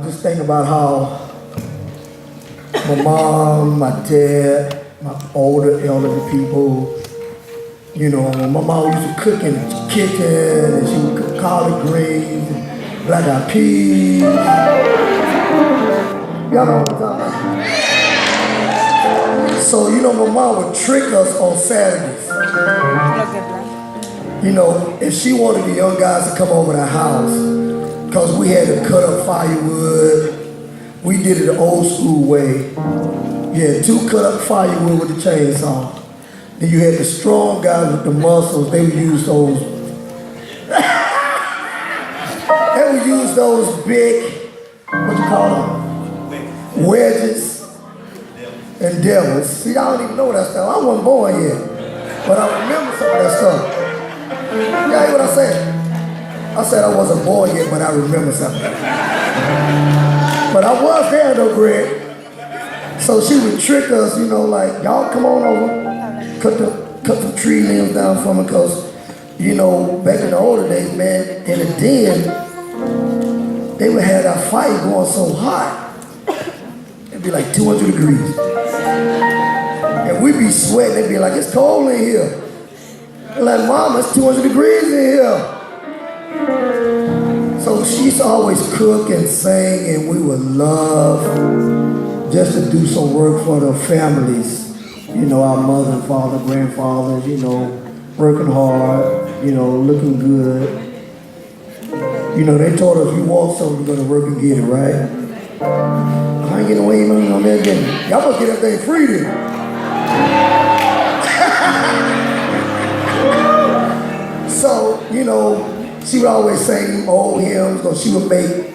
Just think about how my mom, my dad, my older elderly people, you know, my mom used to cook in the kitchen and she would cook collard greens and black eyed peas. Y'all know what I'm talking about? So, you know, my mom would trick us on Saturdays. You know, if she wanted the young guys to come over to the house, because we had to cut up firewood. We did it the old school way. You had 2 cut up firewood with the chainsaw. Then you had the strong guys with the muscles. They would use those. They would use those big, what you call them? Wedges and devils. See, I don't even know that stuff. I wasn't born yet, but I remember some of that stuff. Y'all hear what I said? I said I wasn't born yet, but I remember something. But I was there though, Greg. So she would trick us, you know, like, y'all come on over, cut the tree limbs down for me, because, you know, back in the older days, man, in the den, they would have that fire going so hot. It'd be like 200 degrees. And we'd be sweating, they'd be like, it's cold in here. We're like, Mom, it's 200 degrees in here. So she used to always cook and sing, and we would love just to do some work for the families. You know, our mother and father, grandfathers, you know, working hard, you know, looking good. You know, they told us if you want something, you're gonna work and get it, right? I ain't getting away on that game. Y'all must get that thing free then. So, you know, she would always sing old hymns, or she would make